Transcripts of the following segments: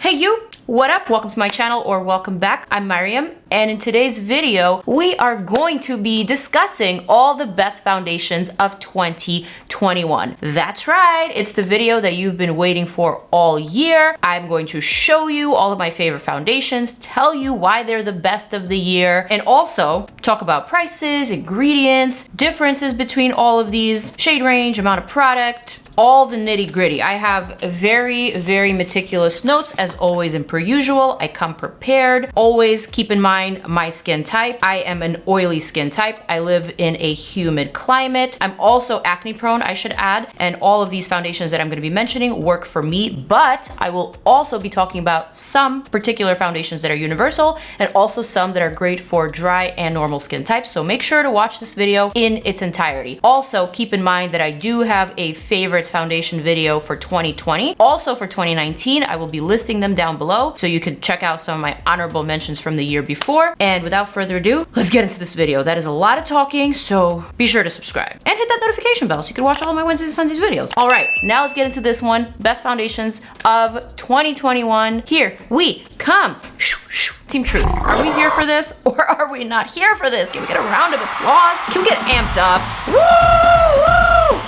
Hey you! What up? Welcome to my channel, or welcome back. I'm Maryam, and in today's video, we are going to be discussing all the best foundations of 2021. That's right, it's the video that you've been waiting for all year. I'm going to show you all of my favorite foundations, tell you why they're the best of the year, and also talk about prices, ingredients, differences between all of these, shade range, amount of product, all the nitty gritty. I have very meticulous notes as always, and per usual, I come prepared. Always keep in mind my skin type. I am an oily skin type. I live in a humid climate. I'm also acne prone, I should add, and all of these foundations that I'm going to be mentioning work for me, but I will also be talking about some particular foundations that are universal and also some that are great for dry and normal skin types. So make sure to watch this video in its entirety. Also keep in mind that I do have a favorite foundation video for 2020. Also for 2019, I will be listing them down below so you can check out some of my honorable mentions from the year before. And without further ado, let's get into this video. That is a lot of talking, so be sure to subscribe and hit that notification bell so you can watch all of my Wednesdays and Sundays videos. All right, now let's get into this one. Best foundations of 2021. Here we come. Team Truth, are we here for this or are we not here for this? Can we get a round of applause? Can we get amped up? Woo!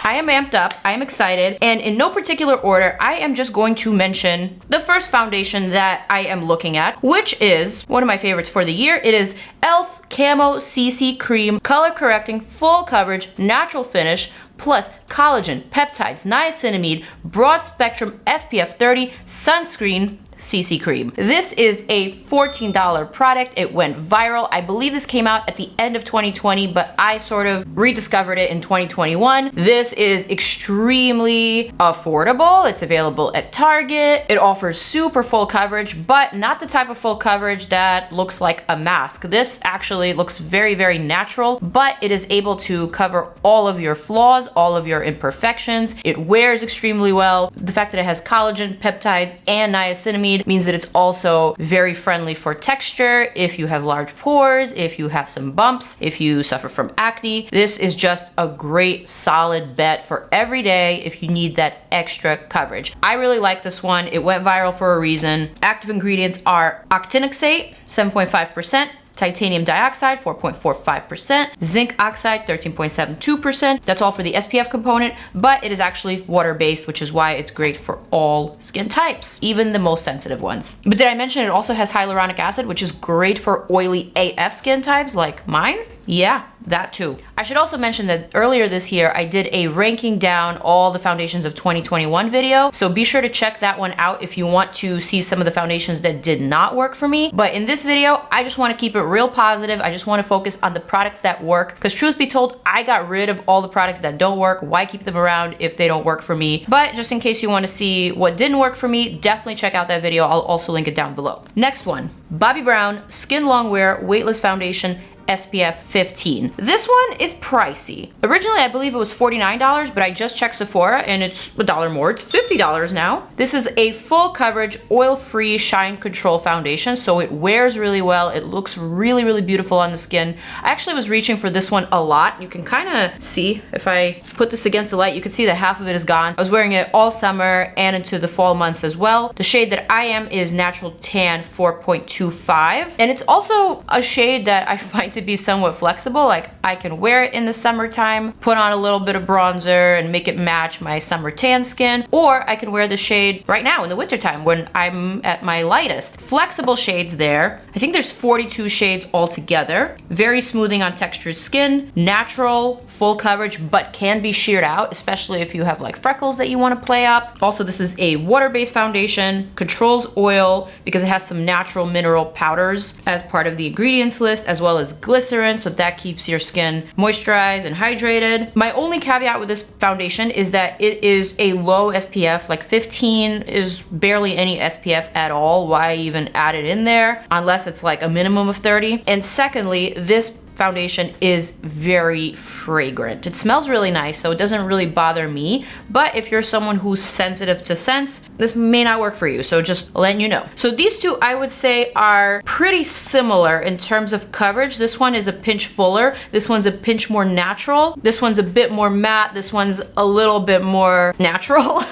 I am amped up, I am excited, and in no particular order, I am just going to mention the first foundation that I am looking at, which is one of my favorites for the year. It is e.l.f. Camo CC Cream, color correcting, full coverage, natural finish, plus collagen, peptides, niacinamide, broad spectrum SPF 30 sunscreen CC Cream. This is a $14 product. It went viral. I believe this came out at the end of 2020, but I sort of rediscovered it in 2021. This is extremely affordable. It's available at Target. It offers super full coverage, but not the type of full coverage that looks like a mask. This actually looks very natural, but it is able to cover all of your flaws, all of your imperfections. It wears extremely well. The fact that it has collagen, peptides, and niacinamide means that it's also very friendly for texture. If you have large pores, if you have some bumps, if you suffer from acne, this is just a great solid bet for every day if you need that extra coverage. I really like this one. It went viral for a reason. Active ingredients are octinoxate, 7.5%, titanium dioxide, 4.45%, zinc oxide, 13.72%. That's all for the SPF component, but it is actually water-based, which is why it's great for all skin types, even the most sensitive ones. But did I mention it also has hyaluronic acid, which is great for oily AF skin types like mine? Yeah, that too. I should also mention that earlier this year, I did a ranking down all the foundations of 2021 video. So be sure to check that one out if you want to see some of the foundations that did not work for me. But in this video, I just want to keep it real positive. I just want to focus on the products that work. Because truth be told, I got rid of all the products that don't work. Why keep them around if they don't work for me? But just in case you want to see what didn't work for me, definitely check out that video. I'll also link it down below. Next one, Bobbi Brown Skin Longwear Weightless Foundation SPF 15. This one is pricey. Originally, I believe it was $49, but I just checked Sephora and it's $1 more. It's $50 now. This is a full coverage, oil-free shine control foundation, so it wears really well. It looks really beautiful on the skin. I actually was reaching for this one a lot. You can kind of see, if I put this against the light, you can see that half of it is gone. I was wearing it all summer and into the fall months as well. The shade that I am is Natural Tan 4.25, and it's also a shade that I find to be somewhat flexible. Like, I can wear it in the summertime, put on a little bit of bronzer and make it match my summer tan skin, or I can wear the shade right now in the wintertime when I'm at my lightest. Flexible shades there. I think there's 42 shades altogether. Very smoothing on textured skin, natural, full coverage, but can be sheared out, especially if you have like freckles that you want to play up. Also, this is a water-based foundation, controls oil because it has some natural mineral powders as part of the ingredients list, as well as glycerin, so that keeps your skin moisturized and hydrated. My only caveat with this foundation is that it is a low SPF, like 15 is barely any SPF at all. Why even add it in there unless it's like a minimum of 30? And secondly, this foundation is very fragrant. It smells really nice, so it doesn't really bother me, but if you're someone who's sensitive to scents, this may not work for you, so just letting you know. So these two, I would say, are pretty similar in terms of coverage. This one is a pinch fuller, this one's a pinch more natural, this one's a bit more matte, this one's a little bit more natural,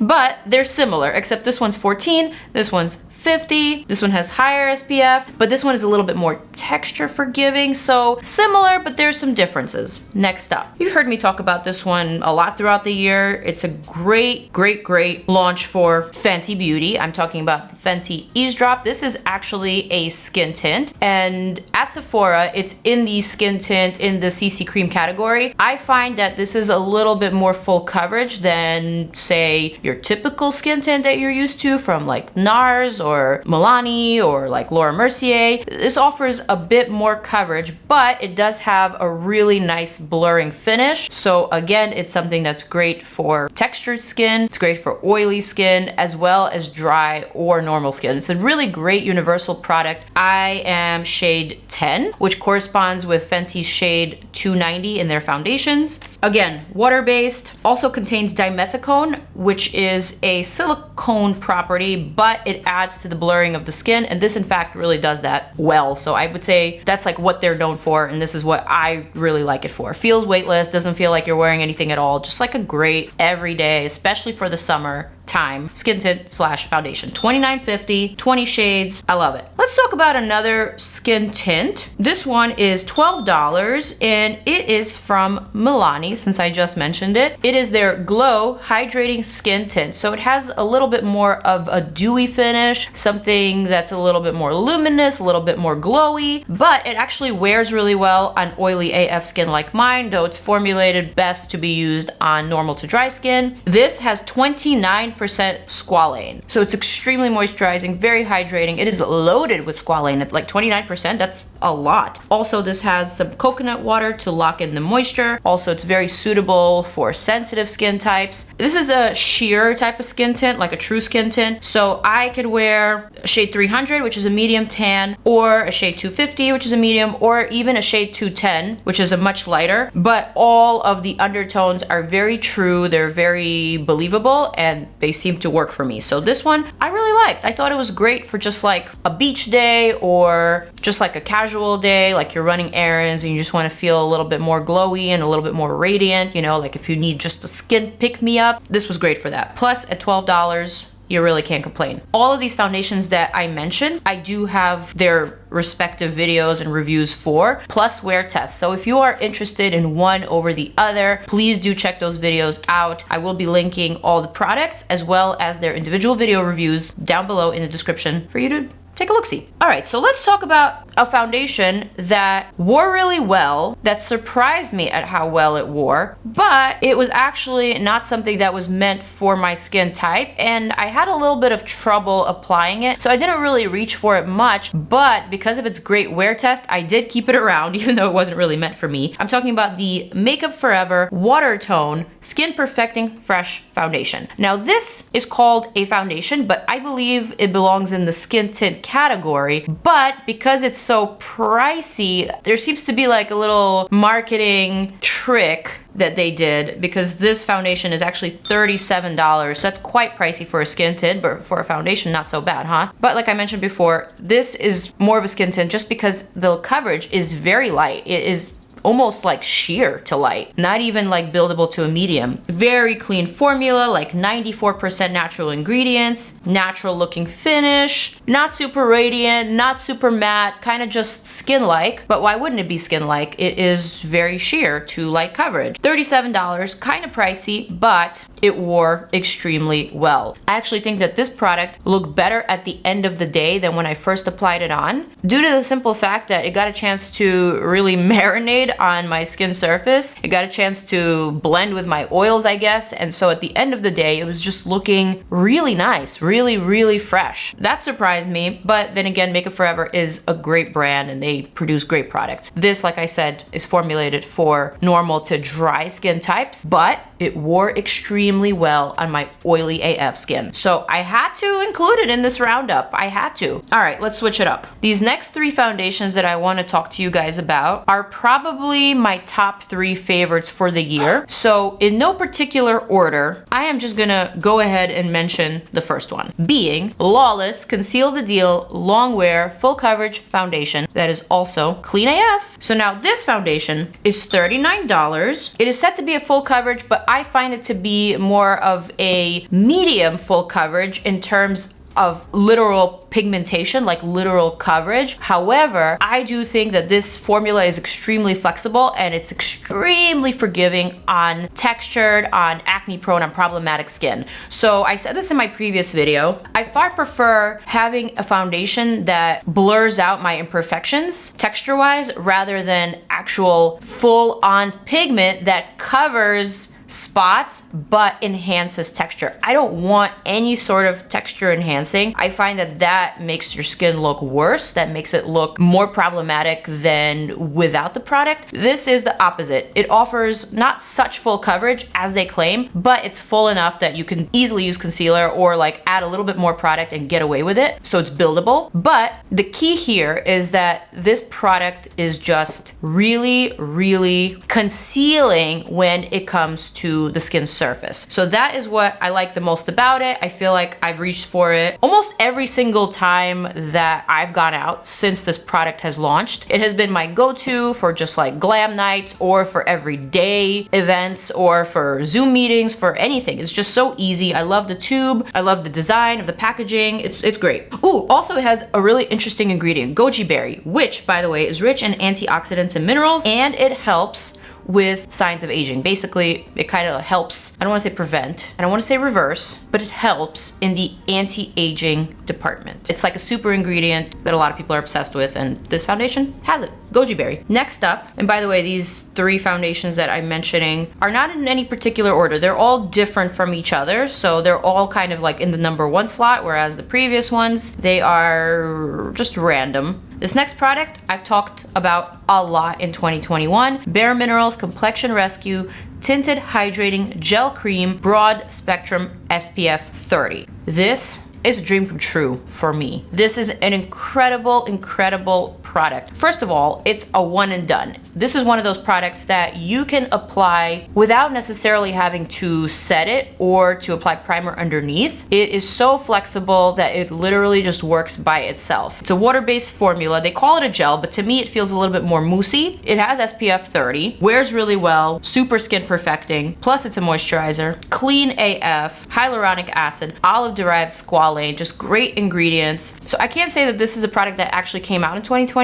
but they're similar, except this one's 14, this one's 50. This one has higher SPF, but this one is a little bit more texture forgiving, so similar, but there's some differences. Next up, you've heard me talk about this one a lot throughout the year. It's a great launch for Fenty Beauty. I'm talking about the Fenty Eavesdrop. This is actually a skin tint, and at Sephora, it's in the skin tint in the CC Cream category. I find that this is a little bit more full coverage than, say, your typical skin tint that you're used to from like NARS or MILANI or like Laura Mercier. This offers a bit more coverage, but it does have a really nice blurring finish. So again, it's something that's great for textured skin, it's great for oily skin, as well as dry or normal skin. It's a really great universal product. I am shade 10, which corresponds with Fenty's shade 290 in their foundations. Again, water-based, also contains dimethicone, which is a silicone property, but it adds to the blurring of the skin, and this in fact really does that well. So I would say that's like what they're known for, and this is what I really like it for. Feels weightless, doesn't feel like you're wearing anything at all, just like a great everyday, especially for the summer time, skin tint slash foundation. $29.50, 20 shades, I love it. Let's talk about another skin tint. This one is $12 and it is from MILANI, since I just mentioned it. It is their Glow Hydrating Skin Tint. So it has a little bit more of a dewy finish, something that's a little bit more luminous, a little bit more glowy, but it actually wears really well on oily AF skin like mine, though it's formulated best to be used on normal to dry skin. This has 29% squalane. So it's extremely moisturizing, very hydrating. It is loaded with squalane at like 29%. That's a lot. Also, this has some coconut water to lock in the moisture. Also, it's very suitable for sensitive skin types. This is a sheer type of skin tint, like a true skin tint. So I could wear a shade 300, which is a medium tan, or a shade 250, which is a medium, or even a shade 210, which is a much lighter. But all of the undertones are very true. They're very believable, and they seem to work for me. So this one I really liked. I thought it was great for just like a beach day or just like a casual day, like you're running errands and you just want to feel a little bit more glowy and a little bit more radiant, you know, like if you need just a skin pick-me-up, this was great for that. Plus, at $12, you really can't complain. All of these foundations that I mentioned, I do have their respective videos and reviews for, plus wear tests. So if you are interested in one over the other, please do check those videos out. I will be linking all the products as well as their individual video reviews down below in the description for you to take a look-see. All right, so let's talk about a foundation that wore really well, that surprised me at how well it wore, but it was actually not something that was meant for my skin type, and I had a little bit of trouble applying it, so I didn't really reach for it much, but because of its great wear test, I did keep it around, even though it wasn't really meant for me. I'm talking about the Makeup Forever Watertone Skin Perfecting Fresh Foundation. Now, this is called a foundation, but I believe it belongs in the skin tint category, but because it's so pricey, there seems to be like a little marketing trick that they did, because this foundation is actually $37. So that's quite pricey for a skin tint, but for a foundation, not so bad, huh? But like I mentioned before, this is more of a skin tint just because the coverage is very light. It is almost like sheer to light, not even like buildable to a medium. Very clean formula, like 94% natural ingredients, natural looking finish, not super radiant, not super matte, kind of just skin-like. But why wouldn't it be skin-like? It is very sheer to light coverage. $37, kind of pricey, but it wore extremely well. I actually think that this product looked better at the end of the day than when I first applied it on, due to the simple fact that it got a chance to really marinate on my skin surface. It got a chance to blend with my oils, I guess, and so at the end of the day, it was just looking really nice, really fresh. That surprised me, but then again, Makeup Forever is a great brand and they produce great products. This, like I said, is formulated for normal to dry skin types, but it wore extremely extremely well on my oily AF skin. So I had to include it in this roundup. I had to. All right, let's switch it up. These next 3 foundations that I want to talk to you guys about are probably my top 3 favorites for the year. So in no particular order, I am just gonna go ahead and mention the first one, being Lawless Conceal the Deal Long Wear Full Coverage Foundation that is also clean AF. So now this foundation is $39. It is set to be a full coverage, but I find it to be more of a medium full coverage in terms of literal pigmentation, like literal coverage. However, I do think that this formula is extremely flexible and it's extremely forgiving on textured, on acne prone, on problematic skin. So I said this in my previous video, I far prefer having a foundation that blurs out my imperfections texture wise rather than actual full on pigment that covers spots but enhances texture. I don't want any sort of texture enhancing. I find that that makes your skin look worse. That makes it look more problematic than without the product. This is the opposite. It offers not such full coverage as they claim, but it's full enough that you can easily use concealer or like add a little bit more product and get away with it. So it's buildable. But the key here is that this product is just really, really concealing when it comes to the skin surface. So that is what I like the most about it. I feel like I've reached for it almost every single time that I've gone out since this product has launched. It has been my go-to for just like glam nights or for everyday events or for Zoom meetings, for anything. It's just so easy. I love the tube. I love the design of the packaging. It's great. Ooh, also it has a really interesting ingredient, goji berry, which by the way is rich in antioxidants and minerals, and it helps with signs of aging. Basically, it kind of helps, I don't want to say prevent, I don't want to say reverse, but it helps in the anti-aging department. It's like a super ingredient that a lot of people are obsessed with, and this foundation has it. Goji berry. Next up, and by the way, these 3 foundations that I'm mentioning are not in any particular order. They're all different from each other, so they're all kind of like in the number 1 slot, whereas the previous ones, they are just random. This next product I've talked about a lot in 2021, Bare Minerals Complexion Rescue Tinted Hydrating Gel Cream Broad Spectrum SPF 30. This is a dream come true for me. This is an incredible, incredible product. First of all, it's a one and done. This is one of those products that you can apply without necessarily having to set it or to apply primer underneath. It is so flexible that it literally just works by itself. It's a water-based formula. They call it a gel, but to me it feels a little bit more moussey. It has SPF 30, wears really well, super skin perfecting, plus it's a moisturizer, clean AF, hyaluronic acid, olive-derived squalane, just great ingredients. So I can't say that this is a product that actually came out in 2021,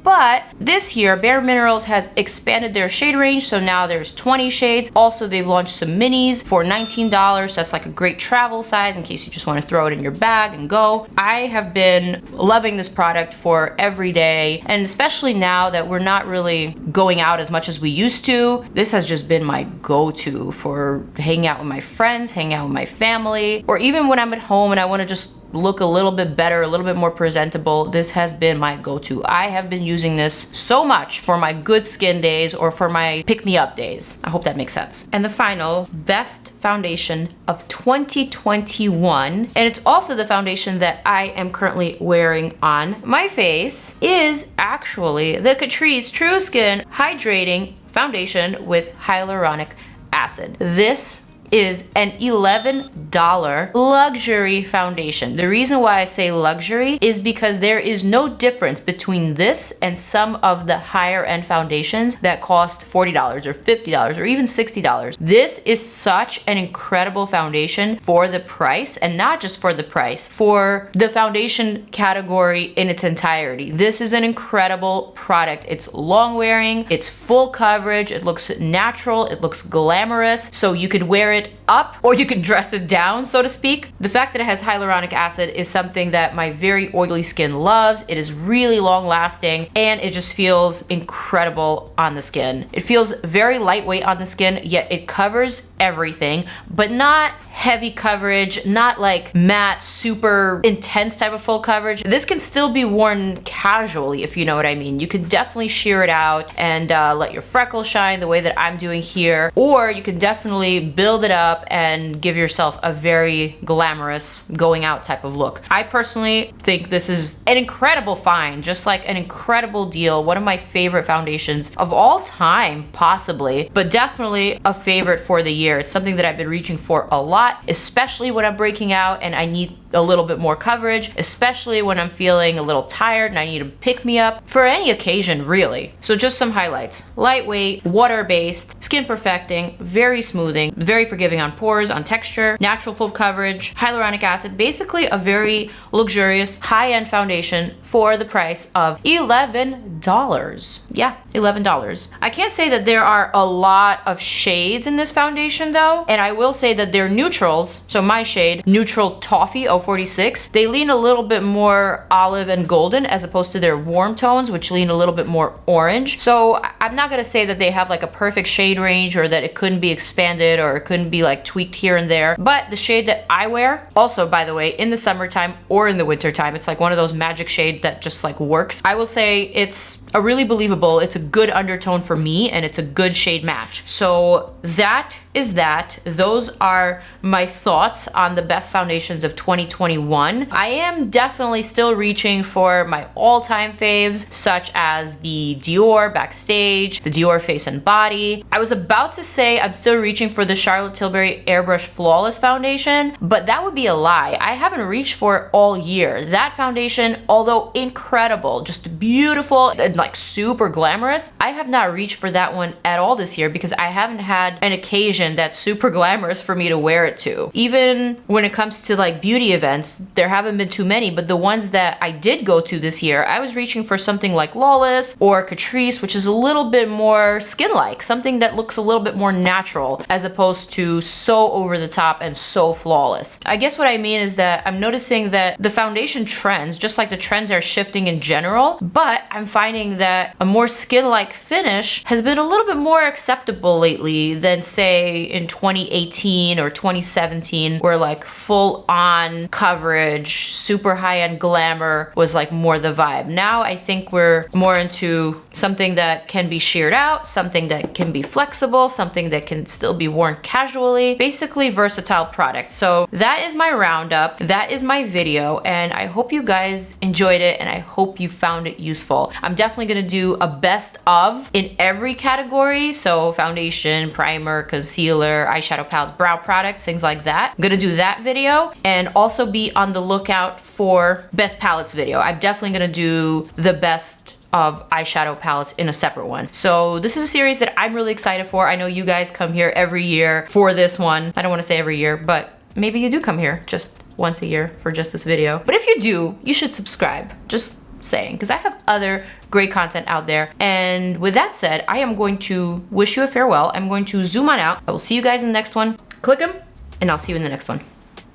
but this year Bare Minerals has expanded their shade range, so now there's 20 shades. Also, they've launched some minis for $19. That's like a great travel size in case you just want to throw it in your bag and go. I have been loving this product for every day, and especially now that we're not really going out as much as we used to, this has just been my go-to for hanging out with my friends, hanging out with my family, or even when I'm at home and I want to just look a little bit better, a little bit more presentable. This has been my go-to. I have been using this so much for my good skin days or for my pick-me-up days. I hope that makes sense. And the final best foundation of 2021, and it's also the foundation that I am currently wearing on my face, is actually the CATRICE True Skin Hydrating Foundation with Hyaluronic Acid. This is an $11 luxury foundation. The reason why I say luxury is because there is no difference between this and some of the higher end foundations that cost $40 or $50 or even $60. This is such an incredible foundation for the price, and not just for the price, for the foundation category in its entirety. This is an incredible product. It's long wearing, it's full coverage, it looks natural, it looks glamorous, so you could wear it up or you can dress it down, so to speak. The fact that it has hyaluronic acid is something that my very oily skin loves. It is really long lasting and it just feels incredible on the skin. It feels very lightweight on the skin, yet it covers everything, but not heavy coverage, not like matte, super intense type of full coverage. This can still be worn casually, if you know what I mean. You could definitely sheer it out and let your freckles shine the way that I'm doing here, or you can definitely build it up and give yourself a very glamorous going out type of look. I personally think this is an incredible find, just like an incredible deal. One of my favorite foundations of all time, possibly, but definitely a favorite for the year. It's something that I've been reaching for a lot, especially when I'm breaking out and I need a little bit more coverage, especially when I'm feeling a little tired and I need to pick me up for any occasion, really. So just some highlights: lightweight, water-based, skin perfecting, very smoothing, very forgiving on pores, on texture, natural full coverage, hyaluronic acid, basically a very luxurious high-end foundation for the price of $11. Yeah, $11. I can't say that there are a lot of shades in this foundation though, and I will say that they're neutrals. So my shade, Neutral Toffee 046, they lean a little bit more olive and golden as opposed to their warm tones, which lean a little bit more orange. So I'm not gonna say that they have like a perfect shade range or that it couldn't be expanded or it couldn't be like tweaked here and there, but the shade that I wear, also by the way, in the summertime or in the wintertime, it's like one of those magic shades that just like works. I will say it's a really believable, it's a good undertone for me, and it's a good shade match. So that is that. Those are my thoughts on the best foundations of 2021. I am definitely still reaching for my all-time faves, such as the Dior Backstage, the Dior Face and Body. I was about to say I'm still reaching for the Charlotte Tilbury Airbrush Flawless foundation, but that would be a lie. I haven't reached for it all year. That foundation, although incredible, just beautiful and like super glamorous, I have not reached for that one at all this year because I haven't had an occasion that's super glamorous for me to wear it to. Even when it comes to like beauty events, there haven't been too many, but the ones that I did go to this year, I was reaching for something like Lawless or CATRICE, which is a little bit more skin-like, something that looks a little bit more natural as opposed to so over the top and so flawless. I guess what I mean is that I'm noticing that the foundation trends, just like the trends are shifting in general, but I'm finding that a more skin-like finish has been a little bit more acceptable lately than say in 2018 or 2017, where like full-on coverage, super high-end glamour was like more the vibe. Now I think we're more into something that can be sheared out, something that can be flexible, something that can still be worn casually, basically versatile product. So that is my roundup, that is my video, and I hope you guys enjoyed it and I hope you found it useful. I'm definitely gonna do a best of in every category, so foundation, primer, concealer, eyeshadow palettes, brow products, things like that. I'm gonna do that video and also be on the lookout for best palettes video. I'm definitely gonna do the best of eyeshadow palettes in a separate one. So this is a series that I'm really excited for. I know you guys come here every year for this one. I don't want to say every year, but maybe you do come here just once a year for just this video. But if you do, you should subscribe. Just saying, because I have other great content out there. And with that said, I am going to wish you a farewell. I'm going to zoom on out. I will see you guys in the next one. Click them, and I'll see you in the next one.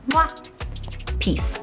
Mwah. Peace.